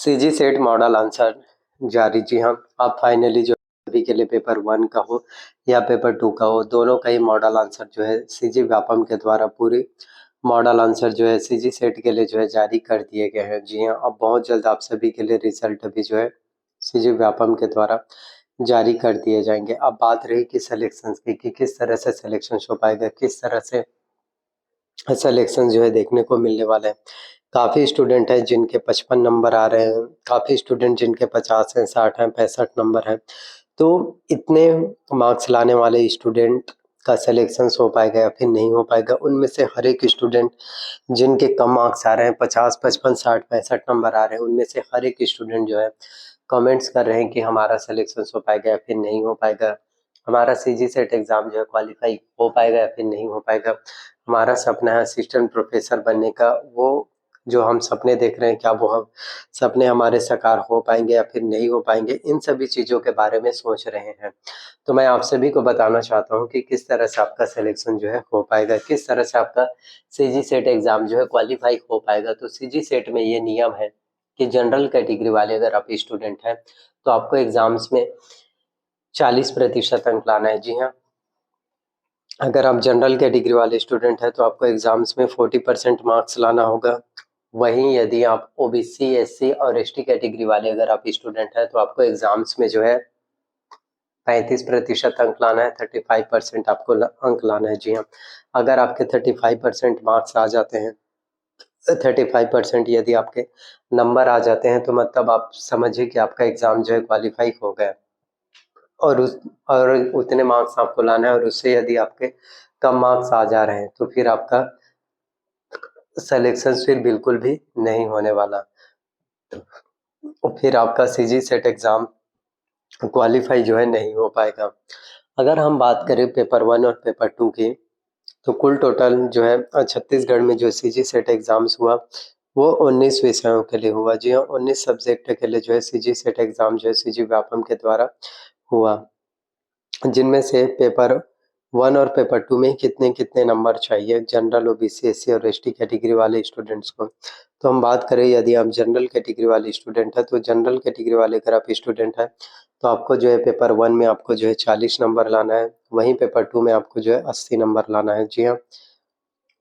CG set model answer जारी। जी हाँ, आप फाइनली जो अभी के लिए पेपर 1 का हो या पेपर 2 का हो, दोनों का ही मॉडल आंसर जो है सीजी व्यापम के द्वारा पूरी मॉडल आंसर जो है सीजी सेट के लिए जो है जारी कर दिए गए हैं। जी हाँ, अब बहुत जल्द आप सभी के लिए रिजल्ट अभी जो है सीजी व्यापम के द्वारा जारी कर दिए जाएंगे। अब बात रही कि सिलेक्शन की, कि किस तरह से सिलेक्शन हो पाएगा, किस तरह से सिलेक्शन जो है देखने को मिलने वाला है। काफ़ी स्टूडेंट हैं जिनके 55 नंबर आ रहे हैं, काफ़ी स्टूडेंट जिनके 50 हैं, 60 हैं, 65 नंबर हैं। तो इतने मार्क्स लाने वाले स्टूडेंट का सिलेक्शन हो पाएगा या फिर नहीं हो पाएगा, उनमें से हर एक स्टूडेंट जिनके कम मार्क्स आ रहे हैं, 50, 55, 60, 65 नंबर आ रहे हैं, उनमें से हर एक स्टूडेंट जो है कमेंट्स कर रहे हैं कि हमारा सिलेक्शन हो पाएगा या फिर नहीं हो पाएगा, हमारा सीजी सेट एग्ज़ाम जो है क्वालिफाई हो पाएगा या फिर नहीं हो पाएगा। हमारा सपना है असिस्टेंट प्रोफेसर बनने का, वो जो हम सपने देख रहे हैं क्या वो हम सपने हमारे साकार हो पाएंगे या फिर नहीं हो पाएंगे, इन सभी चीज़ों के बारे में सोच रहे हैं। तो मैं आप सभी को बताना चाहता हूँ कि किस तरह से आपका सिलेक्शन जो है हो पाएगा, किस तरह से आपका सीजी सेट एग्ज़ाम जो है क्वालिफाई हो पाएगा। तो सीजी सेट में ये नियम है कि जनरल कैटेगरी वाले अगर आप स्टूडेंट हैं तो आपको एग्ज़ाम्स में 40% अंक लाना है। जी हाँ, अगर आप जनरल कैटेगरी वाले स्टूडेंट हैं तो आपको एग्ज़ाम्स में 40% मार्क्स लाना होगा। वहीं यदि आप ओबीसी, एससी और एसटी कैटेगरी वाले अगर आप स्टूडेंट हैं तो आपको एग्ज़ाम्स में जो है 35% अंक लाना है, 35% आपको अंक लाना है। जी हाँ, अगर आपके 35% मार्क्स आ जाते हैं, 35% यदि आपके नंबर आ जाते हैं तो मतलब आप समझिए कि आपका एग्ज़ाम जो है क्वालिफाई हो गया। और उतने मार्क्स आपको लाना है, और उससे यदि आपके कम मार्क्स आ जा रहे हैं तो फिर आपका सिलेक्शन फिर बिल्कुल भी नहीं होने वाला, और फिर आपका सीजी सेट एग्ज़ाम क्वालिफाई जो है नहीं हो पाएगा। अगर हम बात करें पेपर 1 और पेपर 2 की, तो कुल टोटल जो है छत्तीसगढ़ में जो सीजी सेट एग्ज़ाम्स हुआ वो 19 विषयों के लिए हुआ। जी हाँ, 19 सब्जेक्ट के लिए जो है सीजी सेट एग्ज़ाम जो है सीजी व्यापम के द्वारा हुआ, जिनमें से पेपर 1 और पेपर 2 में कितने-कितने नंबर चाहिए जनरल, ओबीसी, एससी और एसटी कैटेगरी वाले स्टूडेंट्स को। तो हम बात करें यदि आप जनरल कैटेगरी वाले स्टूडेंट हैं, तो जनरल कैटेगरी वाले अगर आप स्टूडेंट हैं, तो आपको जो है पेपर 1 में आपको जो है 40 नंबर लाना है, वहीं पेपर 2 में आपको जो है 80 नंबर लाना है। जी हाँ,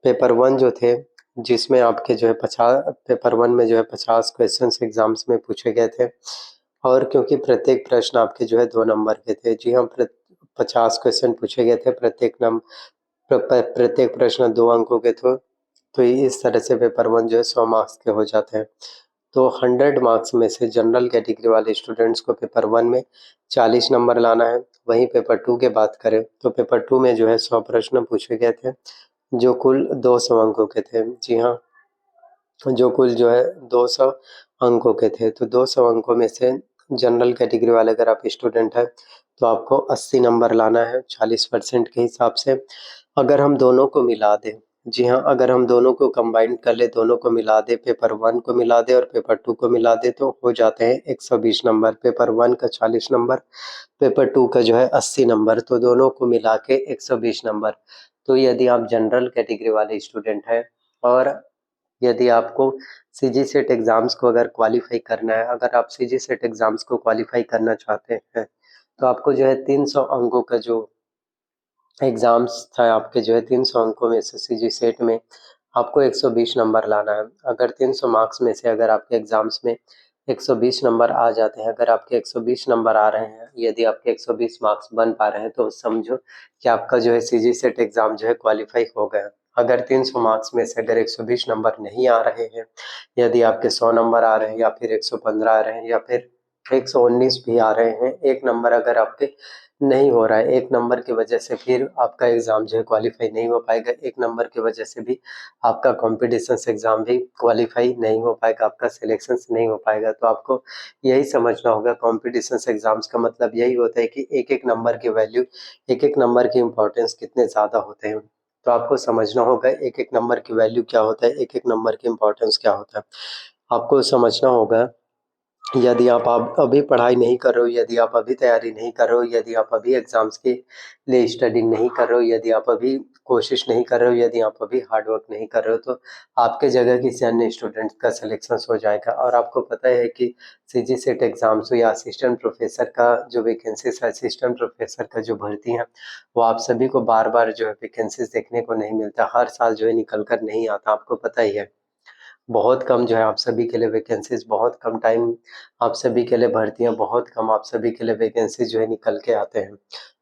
पेपर 1 जो थे जिसमें आपके जो है 50, पेपर 1 में जो है 50 क्वेश्चंस एग्ज़ाम्स में पूछे गए थे, और क्योंकि प्रत्येक प्रश्न आपके जो है 2 नंबर के थे। जी हाँ, 50 क्वेश्चन पूछे गए थे, प्रत्येक प्रश्न 2 अंकों के थे। तो इस तरह से पेपर 1 जो है 100 मार्क्स के हो जाते हैं। तो 100 मार्क्स में से जनरल कैटेगरी वाले स्टूडेंट्स को पेपर 1 में 40 नंबर लाना है। वहीं पेपर 2 की बात करें तो पेपर 2 में जो है 100 प्रश्न पूछे गए थे, जो कुल 200 अंकों के थे। जी हाँ, जो कुल जो है 200 अंकों के थे। तो 200 अंकों में से जनरल कैटेगरी वाले अगर आप स्टूडेंट हैं तो आपको 80 नंबर लाना है 40% के हिसाब से। अगर हम दोनों को मिला दें, जी हाँ, अगर हम दोनों को कंबाइन कर ले, दोनों को मिला दें, पेपर 1 को मिला दें और पेपर 2 को मिला दें, तो हो जाते हैं 120 नंबर। पेपर 1 का 40 नंबर, पेपर 2 का जो है 80 नंबर, तो दोनों को मिला के 120 नंबर। तो यदि आप जनरल कैटेगरी वाले स्टूडेंट हैं और यदि आपको सीजी सेट एग्ज़ाम्स को अगर क्वालिफ़ाई करना है, अगर आप सीजी सेट एग्ज़ाम्स को क्वालिफ़ाई करना चाहते हैं, तो आपको जो है 300 अंकों का जो एग्ज़ाम्स था आपके जो है 300 अंकों में से सीजी सेट में आपको 120 नंबर लाना है। अगर 300 मार्क्स में से अगर आपके एग्ज़ाम्स में 120 नंबर आ जाते हैं, अगर आपके 120 नंबर आ रहे हैं, यदि आपके 120 मार्क्स बन पा रहे हैं, तो समझो कि आपका जो है सीजी सेट एग्ज़ाम जो है क्वालिफ़ाई हो गया। अगर 300 मार्क्स में से अगर 120 नंबर नहीं आ रहे हैं, यदि आपके 100 नंबर आ रहे हैं या फिर 115 आ रहे हैं या फिर 119 भी आ रहे हैं, 1 नंबर अगर आपके नहीं हो रहा है, 1 नंबर की वजह से फिर आपका एग्ज़ाम जो है क्वालिफ़ाई नहीं हो पाएगा। 1 नंबर की वजह से भी आपका कॉम्पिटिशन्स एग्ज़ाम भी क्वालिफ़ाई नहीं हो पाएगा, आपका सिलेक्शंस नहीं हो पाएगा। तो आपको यही समझना होगा, कॉम्पिटिशन्स एग्ज़ाम्स का मतलब यही होता है कि एक-एक नंबर की वैल्यू, एक-एक नंबर की इम्पोर्टेंस कितने ज़्यादा होते हैं। तो आपको समझना होगा एक-एक नंबर की वैल्यू क्या होता है, एक-एक नंबर की इम्पोर्टेंस क्या होता है। आपको समझना होगा, यदि आप अभी पढ़ाई नहीं कर रहे हो, यदि आप अभी तैयारी नहीं कर रहे हो, यदि आप अभी एग्ज़ाम्स के लिए स्टडी नहीं कर रहे हो, यदि आप अभी कोशिश नहीं कर रहे हो, यदि आप अभी हार्ड वर्क नहीं कर रहे हो, तो आपके जगह किसी अन्य स्टूडेंट का सिलेक्शन हो जाएगा। और आपको पता है कि सीजीसेट एग्जाम्स या असिस्टेंट प्रोफेसर का जो वैकेंसीज है, असिस्टेंट प्रोफेसर का जो भर्ती है, वो आप सभी को बार बार जो है वैकेंसीज देखने को नहीं मिलता, हर साल जो है निकल कर नहीं आता, आपको पता ही है। बहुत कम जो है आप सभी के लिए वैकेंसीज, बहुत कम टाइम आप सभी के लिए भर्तियां, बहुत कम आप सभी के लिए वैकेंसीज जो है निकल के आते हैं।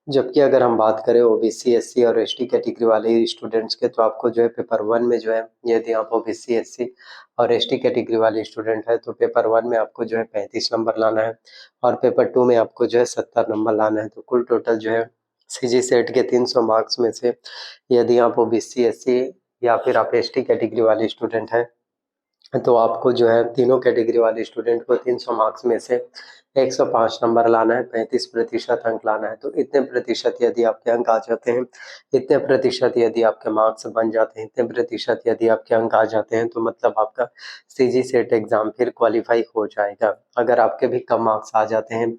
जबकि अगर हम बात करें ओबीसी, एससी और एसटी कैटेगरी वाले स्टूडेंट्स के, तो आपको जो है पेपर 1 में जो है, यदि आप ओबीसी, एससी और एसटी कैटेगरी वाले स्टूडेंट है, तो पेपर 1 में आपको जो है 35 नंबर लाना है और पेपर 2 में आपको जो है 70 नंबर लाना है। तो कुल टोटल जो है सीजीसेट के 300 मार्क्स में से यदि आप ओबीसी, एससी या फिर आप एसटी कैटेगरी वाले स्टूडेंट हैं, तो आपको जो है तीनों कैटेगरी वाले स्टूडेंट को 300 मार्क्स में से 105 नंबर लाना है, 35% अंक लाना है। तो इतने प्रतिशत यदि आपके अंक आ जाते हैं, इतने प्रतिशत यदि आपके मार्क्स बन जाते हैं, इतने प्रतिशत यदि आपके अंक आ जाते हैं, तो मतलब आपका सीजीसेट एग्जाम फिर क्वालिफाई हो जाएगा। अगर आपके भी कम मार्क्स आ जाते हैं,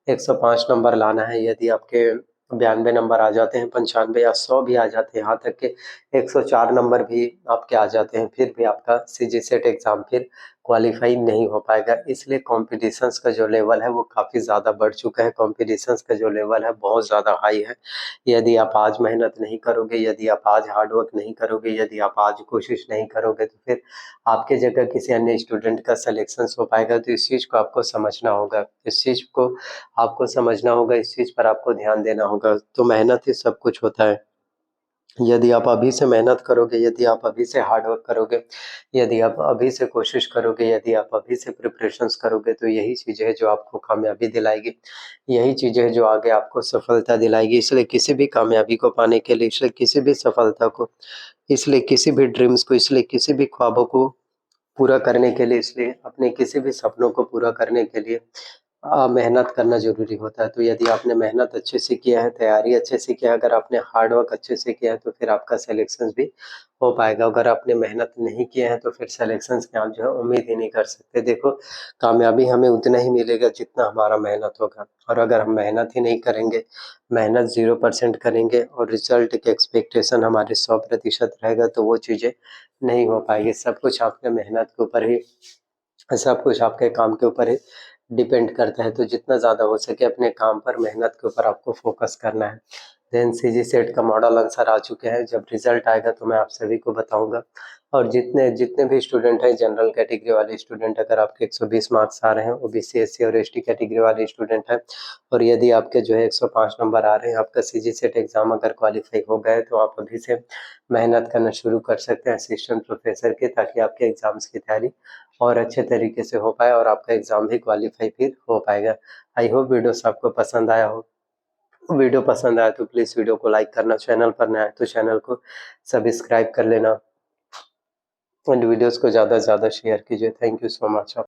105 नंबर लाना है, यदि आपके 92 नंबर आ जाते हैं, 95 या 100 भी आ जाते हैं, यहाँ तक के 104 नंबर भी आपके आ जाते हैं, फिर भी आपका सीजीसेट एग्जाम फिर क्वालिफाई नहीं हो पाएगा। इसलिए कॉम्पिटिशन्स का जो लेवल है वो काफ़ी ज़्यादा बढ़ चुका है, कॉम्पिटिशन्स का जो लेवल है बहुत ज़्यादा हाई है। यदि आप आज मेहनत नहीं करोगे, यदि आप आज हार्ड वर्क नहीं करोगे, यदि आप आज कोशिश नहीं करोगे, तो फिर आपके जगह किसी अन्य स्टूडेंट का सिलेक्शन हो पाएगा। तो इस चीज़ को आपको समझना होगा, इस चीज़ को आपको समझना होगा, इस चीज़ पर आपको ध्यान देना होगा। तो मेहनत ही सब कुछ होता है। यदि आप अभी से मेहनत करोगे, यदि आप अभी से हार्ड वर्क करोगे, यदि आप अभी से कोशिश करोगे, यदि आप अभी से प्रिपरेशंस करोगे, तो यही चीज़ें हैं जो आपको कामयाबी दिलाएगी, यही चीज़ें हैं जो आगे आपको सफलता दिलाएगी। इसलिए किसी भी कामयाबी को पाने के लिए, इसलिए किसी भी सफलता को, इसलिए किसी भी ड्रीम्स को, इसलिए किसी भी ख्वाबों को पूरा करने के लिए, इसलिए अपने किसी भी सपनों को पूरा करने के लिए मेहनत करना ज़रूरी होता है। तो यदि आपने मेहनत अच्छे से किया है, तैयारी अच्छे से किया है, अगर आपने हार्ड वर्क अच्छे से किया है, तो फिर आपका सिलेक्शंस भी हो पाएगा। अगर आपने मेहनत नहीं किया है, तो फिर सिलेक्शंस की आप जो है उम्मीद ही नहीं कर सकते। देखो, कामयाबी हमें उतना ही मिलेगा जितना हमारा मेहनत होगा, और अगर हम मेहनत ही नहीं करेंगे, मेहनत 0% करेंगे और रिजल्ट की एक्सपेक्टेशन हमारे 100% रहेगा, तो वो चीज़ें नहीं हो पाएगी। सब कुछ आपके मेहनत के ऊपर ही, सब कुछ आपके काम के ऊपर ही डिपेंड करता है। तो जितना ज़्यादा हो सके अपने काम पर, मेहनत के ऊपर आपको फोकस करना है। देन सीजीसेट का मॉडल आंसर आ चुके हैं, जब रिजल्ट आएगा तो मैं आप सभी को बताऊंगा। और जितने जितने भी स्टूडेंट हैं, जनरल कैटेगरी वाले स्टूडेंट, अगर आपके 120 मार्क्स आ रहे हैं, ओबीसी, एससी और एसटी कैटेगरी वाले स्टूडेंट हैं, और यदि आपके जो है 105 नंबर आ रहे हैं, आपका सीजीसेट एग्जाम अगर क्वालिफाई हो गए, तो आप अभी से मेहनत करना शुरू कर सकते हैं असिस्टेंट प्रोफेसर के, ताकि आपके एग्जाम्स की तैयारी और अच्छे तरीके से हो पाए और आपका एग्जाम भी क्वालिफाई फिर हो पाएगा। आई होप वीडियोस आपको पसंद आया हो। वीडियो पसंद आया तो प्लीज़ वीडियो को लाइक करना, चैनल पर नया है तो चैनल को सब्सक्राइब कर लेना, एंड वीडियोस को ज़्यादा से ज़्यादा शेयर कीजिए। Thank you so much.